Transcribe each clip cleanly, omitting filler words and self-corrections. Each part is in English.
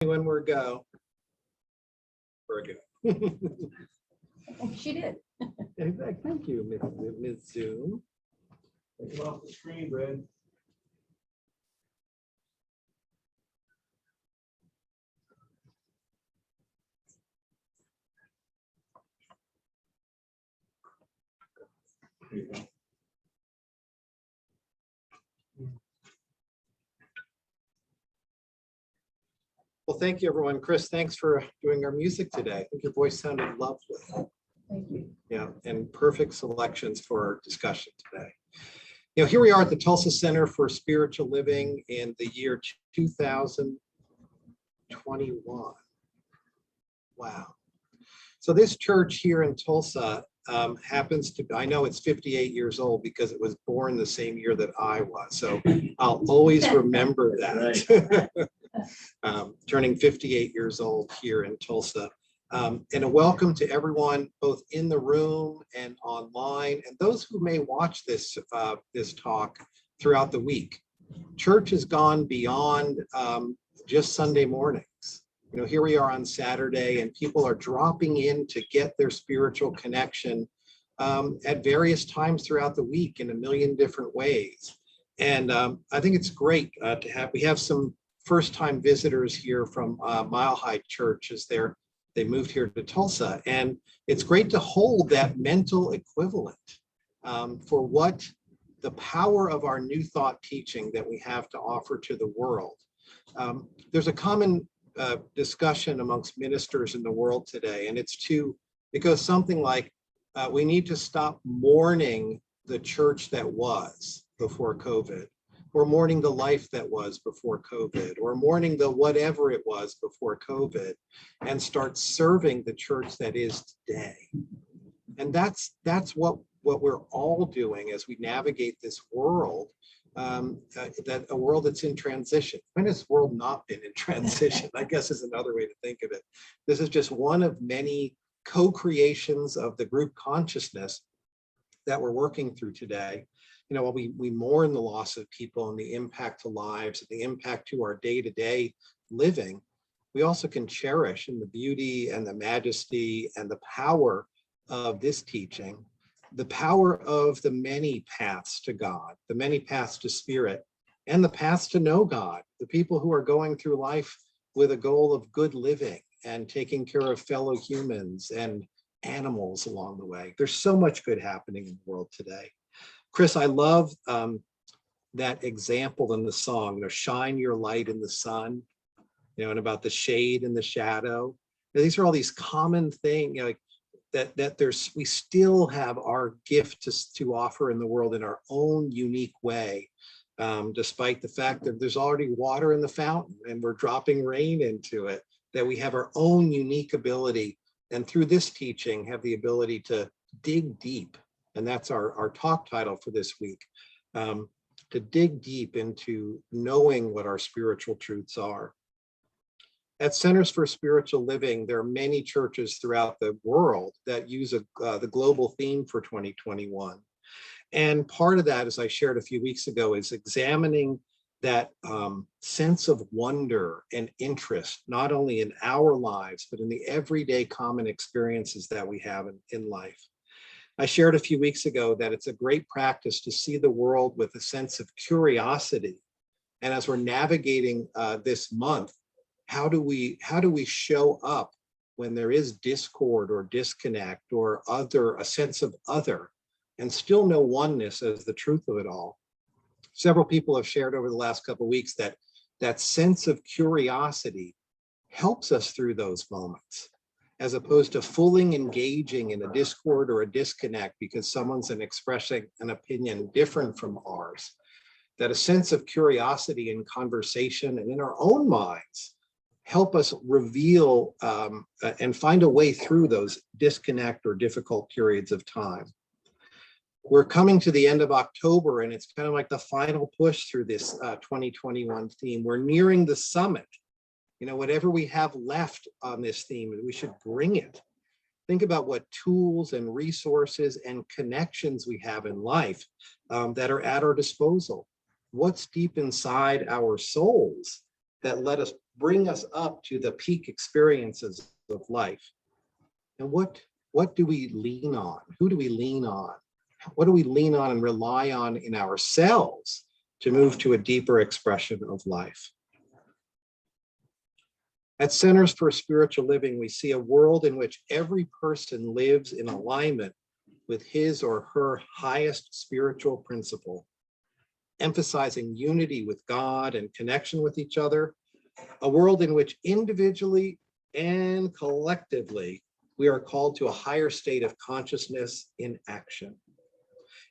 When we're go. We're good. She did. Thank you, Ms. Zoom. Take it off the screen, Brad. There you go. Well, thank you, everyone. Chris, thanks for doing our music today. I think your voice sounded lovely. Thank you. Yeah, and perfect selections for our discussion today. You know, here we are at the Tulsa Center for Spiritual Living in the year 2021. Wow. So this church here in Tulsa happens to, I know it's 58 years old because it was born the same year that I was. So I'll always remember that. Turning 58 years old here in Tulsa. And a welcome to everyone, both in the room and online, and those who may watch this, this talk throughout the week. Church has gone beyond just Sunday mornings. You know, here we are on Saturday, and people are dropping in to get their spiritual connection at various times throughout the week in a million different ways. And I think it's great to have, we have some first-time visitors here from Mile High Church as they moved here to Tulsa. And it's great to hold that mental equivalent for what the power of our new thought teaching that we have to offer to the world. There's a common discussion amongst ministers in the world today, and it's because something like we need to stop mourning the church that was before COVID, or mourning the life that was before COVID, or mourning the whatever it was before COVID, and start serving the church that is today. And that's what we're all doing as we navigate this world, that a world that's in transition. When has the world not been in transition? I guess is another way to think of it. This is just one of many co-creations of the group consciousness that we're working through today. You know, while we mourn the loss of people and the impact to lives and the impact to our day-to-day living, we also can cherish in the beauty and the majesty and the power of this teaching, the power of the many paths to God, the many paths to spirit, and the paths to know God, the people who are going through life with a goal of good living and taking care of fellow humans and animals along the way. There's so much good happening in the world today. Chris, I love that example in the song, you know, shine your light in the sun, you know, and about the shade and the shadow. Now, these are all these common things, you know, like that we still have our gift to offer in the world in our own unique way, despite the fact that there's already water in the fountain and we're dropping rain into it, that we have our own unique ability. And through this teaching, have the ability to dig deep. And that's our talk title for this week, to dig deep into knowing what our spiritual truths are. At Centers for Spiritual Living, there are many churches throughout the world that use the global theme for 2021. And part of that, as I shared a few weeks ago, is examining that sense of wonder and interest, not only in our lives, but in the everyday common experiences that we have in life. I shared a few weeks ago that it's a great practice to see the world with a sense of curiosity. And as we're navigating this month, how do we show up when there is discord or disconnect or a sense of other, and still know oneness as the truth of it all? Several people have shared over the last couple of weeks that sense of curiosity helps us through those moments, as opposed to fully engaging in a discord or a disconnect because someone's expressing an opinion different from ours. That a sense of curiosity in conversation and in our own minds help us reveal and find a way through those disconnect or difficult periods of time. We're coming to the end of October, and it's kind of like the final push through this 2021 theme. We're nearing the summit. You know, whatever we have left on this theme, we should bring it. Think about what tools and resources and connections we have in life that are at our disposal. What's deep inside our souls that let us bring us up to the peak experiences of life. And what do we lean on? Who do we lean on? What do we lean on and rely on in ourselves to move to a deeper expression of life? At Centers for Spiritual Living, we see a world in which every person lives in alignment with his or her highest spiritual principle, emphasizing unity with God and connection with each other, a world in which individually and collectively, we are called to a higher state of consciousness in action.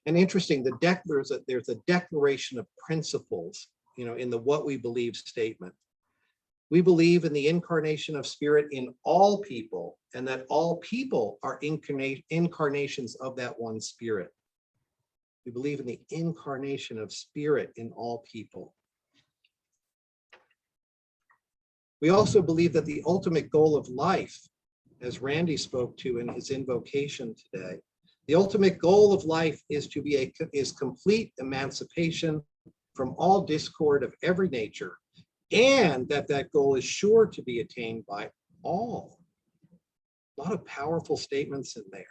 And interesting, there's a declaration of principles, in the What We Believe statement. We believe in the incarnation of spirit in all people, and that all people are incarnations of that one spirit. We believe in the incarnation of spirit in all people. We also believe that the ultimate goal of life, as Randy spoke to in his invocation today, the ultimate goal of life is complete emancipation from all discord of every nature, and that goal is sure to be attained by all. A lot of powerful statements in there.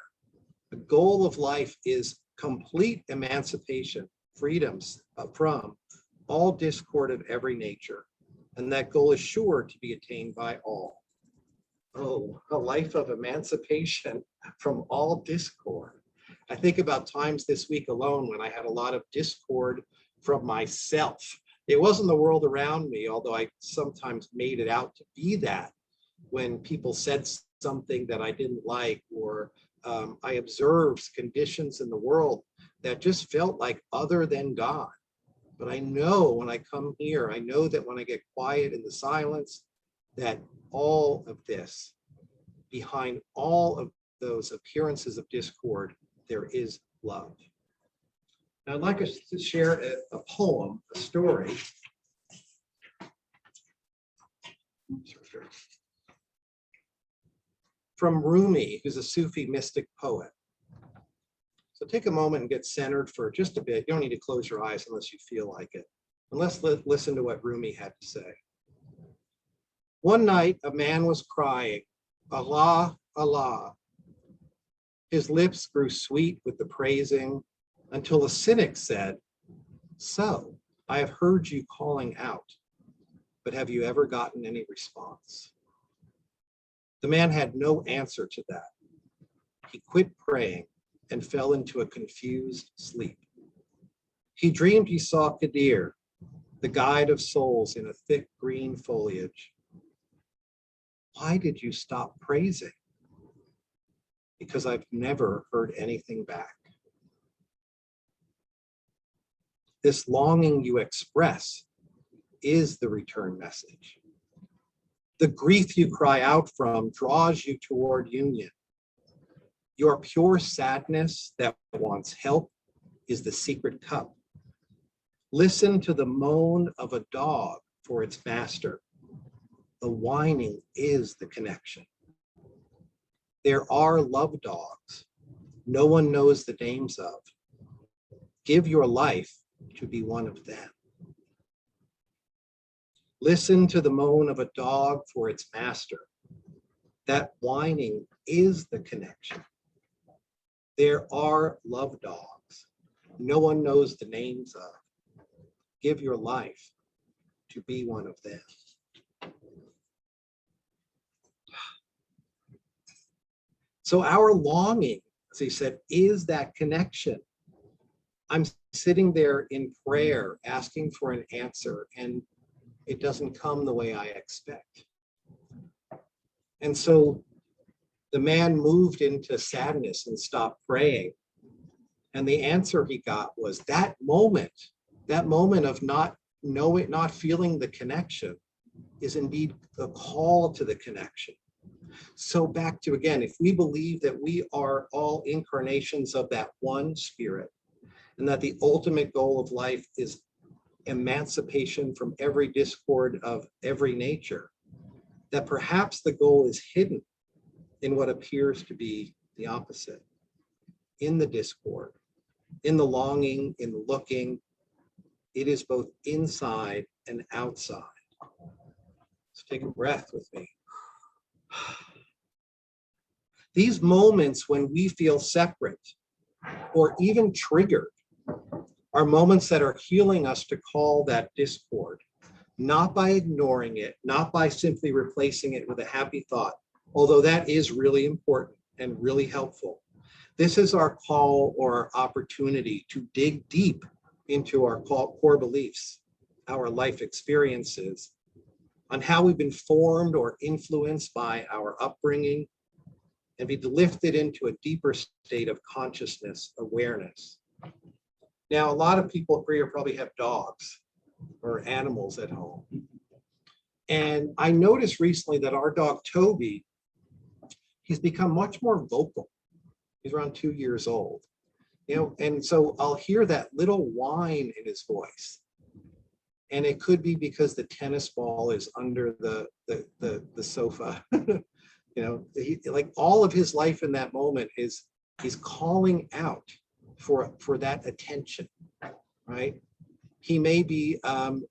The goal of life is complete emancipation, freedoms from all discord of every nature, and that goal is sure to be attained by all. Oh, a life of emancipation from all discord. I think about times this week alone when I had a lot of discord from myself. It wasn't the world around me, although I sometimes made it out to be that, when people said something that I didn't like, or I observed conditions in the world that just felt like other than God. But I know when I come here, I know that when I get quiet in the silence, that all of this, behind all of those appearances of discord, there is love. Now, I'd like us to share a poem, a story. From Rumi, who's a Sufi mystic poet. So take a moment and get centered for just a bit. You don't need to close your eyes unless you feel like it. And let's listen to what Rumi had to say. One night, a man was crying, Allah, Allah. His lips grew sweet with the praising, until a cynic said, so, I have heard you calling out, but have you ever gotten any response? The man had no answer to that. He quit praying and fell into a confused sleep. He dreamed he saw Kadir, the guide of souls in a thick green foliage. Why did you stop praising? Because I've never heard anything back. This longing you express is the return message. The grief you cry out from draws you toward union. Your pure sadness that wants help is the secret cup. Listen to the moan of a dog for its master. The whining is the connection. There are love dogs no one knows the names of. Give your life to be one of them. Listen to the moan of a dog for its master. That whining is the connection. There are love dogs no one knows the names of. Give your life to be one of them. So our longing, as he said, is that connection. I'm sitting there in prayer, asking for an answer, and it doesn't come the way I expect. And so the man moved into sadness and stopped praying. And the answer he got was that moment of not knowing, not feeling the connection is indeed a call to the connection. So back to, again, if we believe that we are all incarnations of that one spirit, and that the ultimate goal of life is emancipation from every discord of every nature, that perhaps the goal is hidden in what appears to be the opposite, in the discord, in the longing, in the looking. It is both inside and outside. Just take a breath with me. These moments when we feel separate or even triggered are moments that are healing us to call that discord, not by ignoring it, not by simply replacing it with a happy thought, although that is really important and really helpful. This is our call or our opportunity to dig deep into our core beliefs, our life experiences, on how we've been formed or influenced by our upbringing, and be lifted into a deeper state of consciousness, awareness. Now, a lot of people here probably have dogs or animals at home. And I noticed recently that our dog, Toby, he's become much more vocal. He's around 2 years old, and so I'll hear that little whine in his voice. And it could be because the tennis ball is under the sofa. Like all of his life in that moment is he's calling out for that attention, right? He may be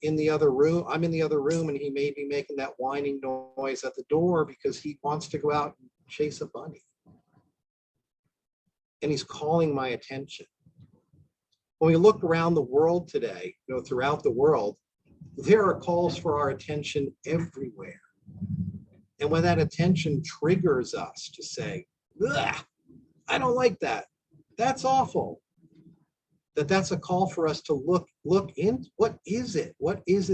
in the other room, I'm in the other room, and he may be making that whining noise at the door because he wants to go out and chase a bunny. And he's calling my attention. When we look around the world today, throughout the world, there are calls for our attention everywhere. And when that attention triggers us to say, I don't like that, that's awful, that's a call for us to look in, what is it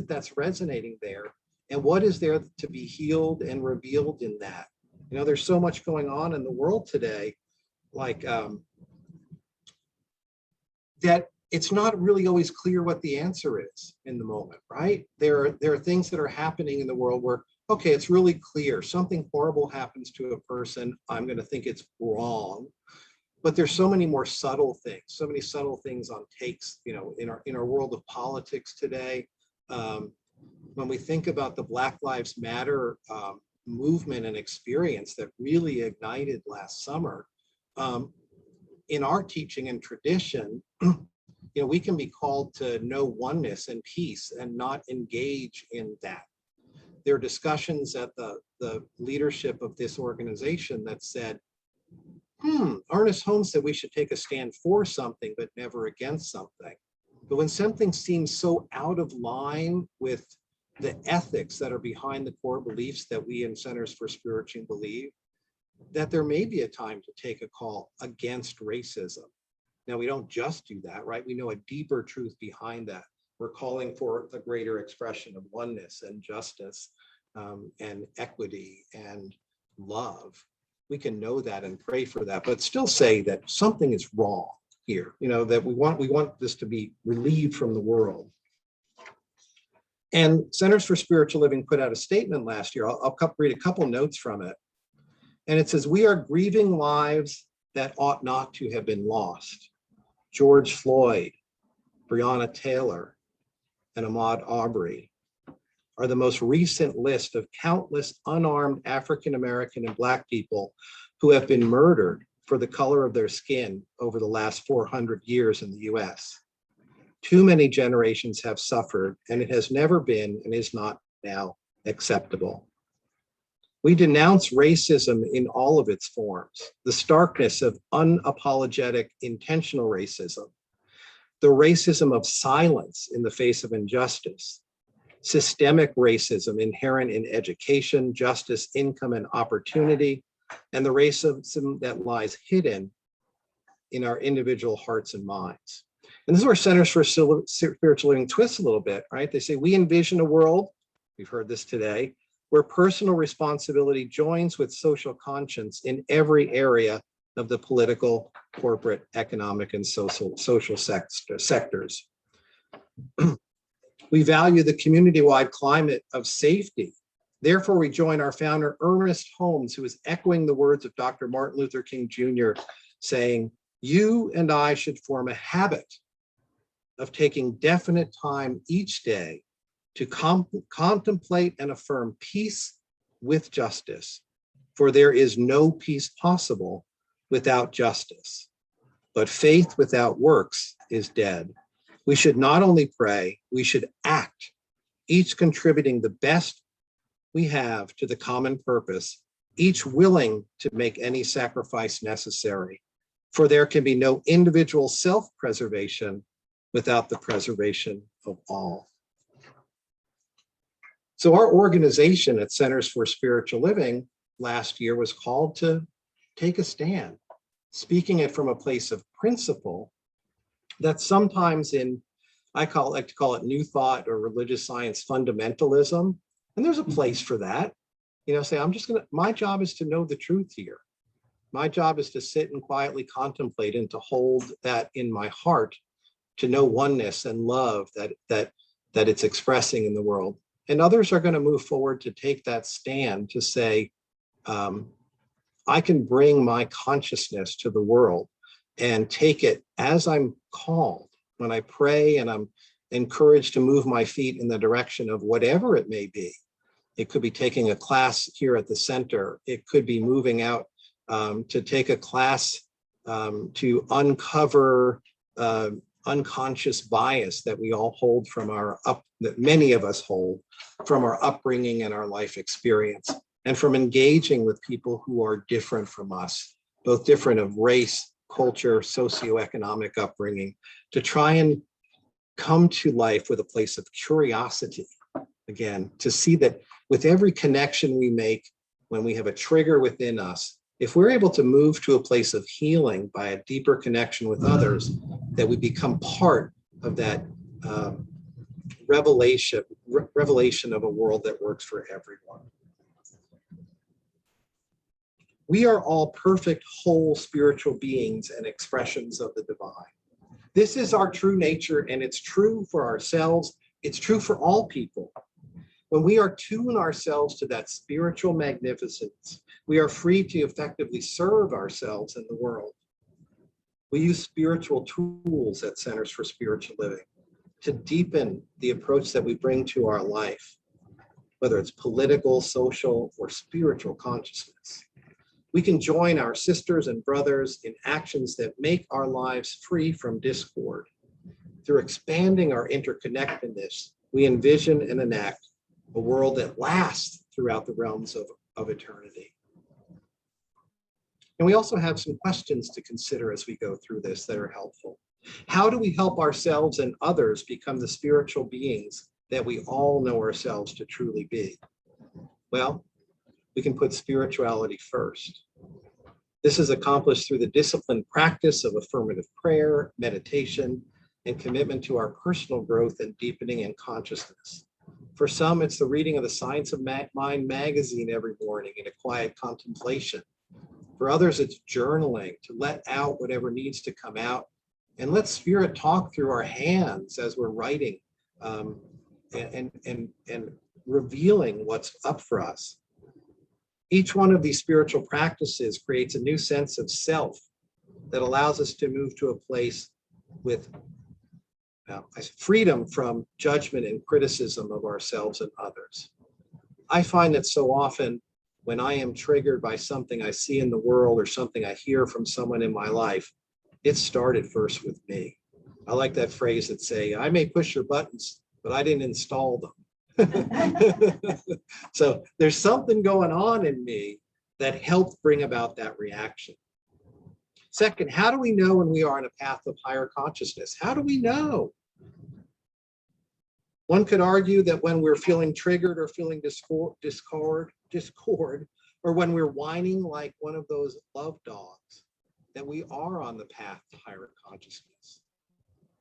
that's resonating there, and what is there to be healed and revealed in that. There's so much going on in the world today, like that it's not really always clear what the answer is in the moment, right? There are things that are happening in the world where, okay, it's really clear, something horrible happens to a person, I'm going to think it's wrong. But there's so many more subtle things, so many subtle things on takes, in our world of politics today. When we think about the Black Lives Matter movement and experience that really ignited last summer, in our teaching and tradition, we can be called to know oneness and peace and not engage in that. There are discussions at the leadership of this organization that said, Ernest Holmes said we should take a stand for something, but never against something. But when something seems so out of line with the ethics that are behind the core beliefs that we in Centers for Spiritual believe, that there may be a time to take a call against racism. Now, we don't just do that, right? We know a deeper truth behind that. We're calling for a greater expression of oneness and justice and equity and love. We can know that and pray for that, but still say that something is wrong here, that we want this to be relieved from the world. And Centers for Spiritual Living put out a statement last year. I'll read a couple notes from it. And it says, we are grieving lives that ought not to have been lost. George Floyd, Breonna Taylor, and Ahmaud Arbery are the most recent list of countless unarmed African-American and Black people who have been murdered for the color of their skin over the last 400 years in the US. Too many generations have suffered, and it has never been and is not now acceptable. We denounce racism in all of its forms, the starkness of unapologetic intentional racism, the racism of silence in the face of injustice, systemic racism inherent in education, justice, income, and opportunity, and the racism that lies hidden in our individual hearts and minds. And this is where Centers for Spiritual Living twists a little bit, right? They say, we envision a world, we've heard this today, where personal responsibility joins with social conscience in every area of the political, corporate, economic, and social sectors. We value the community-wide climate of safety. Therefore, we join our founder, Ernest Holmes, who is echoing the words of Dr. Martin Luther King Jr., saying, you and I should form a habit of taking definite time each day to contemplate and affirm peace with justice, for there is no peace possible without justice. But faith without works is dead. We should not only pray, we should act, each contributing the best we have to the common purpose, each willing to make any sacrifice necessary, for there can be no individual self-preservation without the preservation of all. So our organization at Centers for Spiritual Living last year was called to take a stand, speaking it from a place of principle that sometimes like to call it new thought or religious science fundamentalism. And there's a place for that. Say, my job is to know the truth here. My job is to sit and quietly contemplate and to hold that in my heart, to know oneness and love that it's expressing in the world. And others are going to move forward to take that stand to say, I can bring my consciousness to the world and take it as I'm called. When I pray and I'm encouraged to move my feet in the direction of whatever it may be. It could be taking a class here at the center. It could be moving out to take a class to uncover unconscious bias that we all hold from that many of us hold from our upbringing and our life experience, and from engaging with people who are different from us, both different of race, culture, socioeconomic upbringing, to try and come to life with a place of curiosity. Again, to see that with every connection we make, when we have a trigger within us, if we're able to move to a place of healing by a deeper connection with others, that we become part of that revelation of a world that works for everyone. We are all perfect, whole spiritual beings and expressions of the divine. This is our true nature, and it's true for ourselves. It's true for all people. When we are tune ourselves to that spiritual magnificence, we are free to effectively serve ourselves in the world. We use spiritual tools at Centers for Spiritual Living to deepen the approach that we bring to our life, whether it's political, social, or spiritual consciousness. We can join our sisters and brothers in actions that make our lives free from discord. Through expanding our interconnectedness, we envision and enact a world that lasts throughout the realms of eternity. And we also have some questions to consider as we go through this that are helpful. How do we help ourselves and others become the spiritual beings that we all know ourselves to truly be? Well, we can put spirituality first. This is accomplished through the disciplined practice of affirmative prayer, meditation, and commitment to our personal growth and deepening in consciousness. For some, it's the reading of the Science of Mind magazine every morning in a quiet contemplation. For others, it's journaling to let out whatever needs to come out and let spirit talk through our hands as we're writing and revealing what's up for us. Each one of these spiritual practices creates a new sense of self that allows us to move to a place with freedom from judgment and criticism of ourselves and others. I find that so often when I am triggered by something I see in the world or something I hear from someone in my life, it started first with me. I like that phrase that say, I may push your buttons, but I didn't install them. So there's something going on in me that helped bring about that reaction. Second, how do we know when we are on a path of higher consciousness? How do we know? One could argue that when we're feeling triggered or feeling discord, or when we're whining like one of those love dogs, that we are on the path to higher consciousness.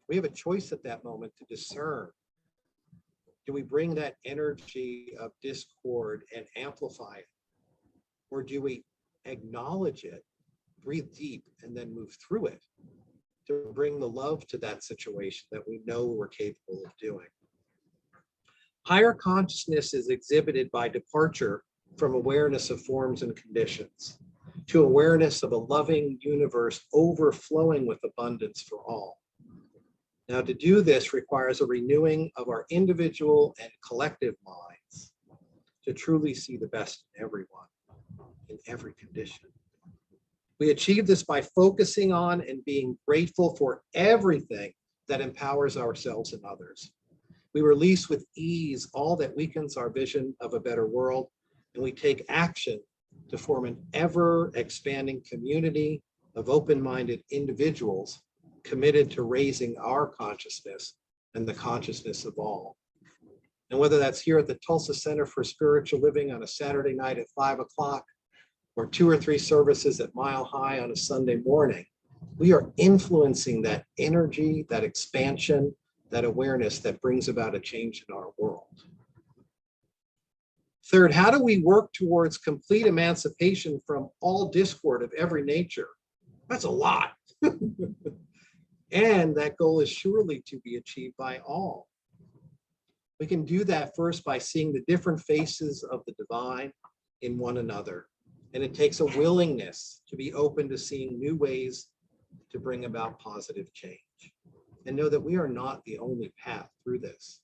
We have a choice at that moment to discern. Do we bring that energy of discord and amplify it? Or do we acknowledge it, breathe deep, and then move through it to bring the love to that situation that we know we're capable of doing? Higher consciousness is exhibited by departure from awareness of forms and conditions to awareness of a loving universe overflowing with abundance for all. Now, to do this requires a renewing of our individual and collective minds to truly see the best in everyone, in every condition. We achieve this by focusing on and being grateful for everything that empowers ourselves and others. We release with ease all that weakens our vision of a better world, and we take action to form an ever-expanding community of open-minded individuals committed to raising our consciousness and the consciousness of all. And whether that's here at the Tulsa Center for Spiritual Living on a Saturday night at 5 o'clock, or 2 or 3 services at Mile High on a Sunday morning, we are influencing that energy, that expansion, that awareness that brings about a change in our world. Third, how do we work towards complete emancipation from all discord of every nature? That's a lot. And that goal is surely to be achieved by all. We can do that first by seeing the different faces of the divine in one another. And it takes a willingness to be open to seeing new ways to bring about positive change. And know that we are not the only path through this.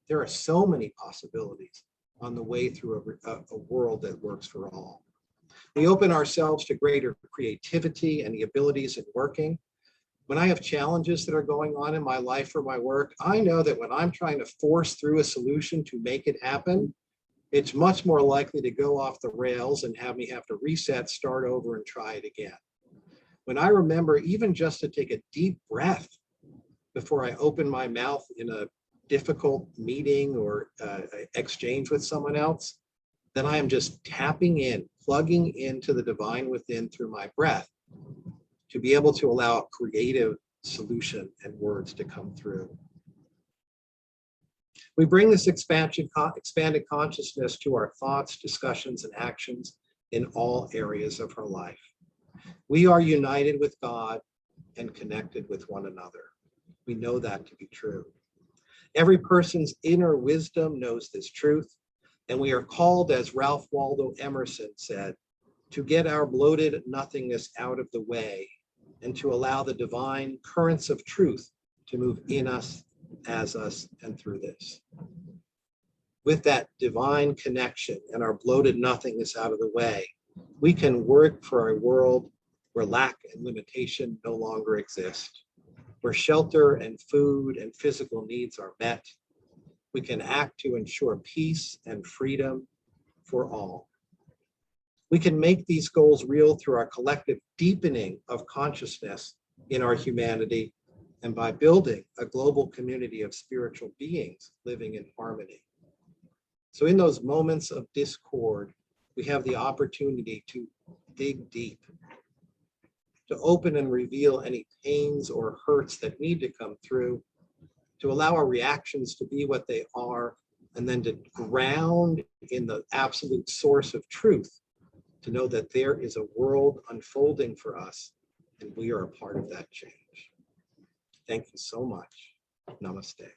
There are so many possibilities on the way through a world that works for all. We open ourselves to greater creativity and the abilities in working. When I have challenges that are going on in my life or my work, I know that when I'm trying to force through a solution to make it happen, it's much more likely to go off the rails and have me have to reset, start over, and try it again. When I remember even just to take a deep breath before I open my mouth in a difficult meeting or exchange with someone else, then I am just tapping in, plugging into the divine within through my breath to be able to allow a creative solution and words to come through. We bring this expanded consciousness to our thoughts, discussions, and actions in all areas of our life. We are united with God and connected with one another. We know that to be true. Every person's inner wisdom knows this truth, and we are called, as Ralph Waldo Emerson said, to get our bloated nothingness out of the way and to allow the divine currents of truth to move in us, as us, and through this. With that divine connection and our bloated nothingness out of the way, we can work for a world where lack and limitation no longer exist, where shelter and food and physical needs are met. We can act to ensure peace and freedom for all. We can make these goals real through our collective deepening of consciousness in our humanity and by building a global community of spiritual beings living in harmony. So in those moments of discord, we have the opportunity to dig deep, to open and reveal any pains or hurts that need to come through, to allow our reactions to be what they are, and then to ground in the absolute source of truth, to know that there is a world unfolding for us, and we are a part of that change. Thank you so much. Namaste.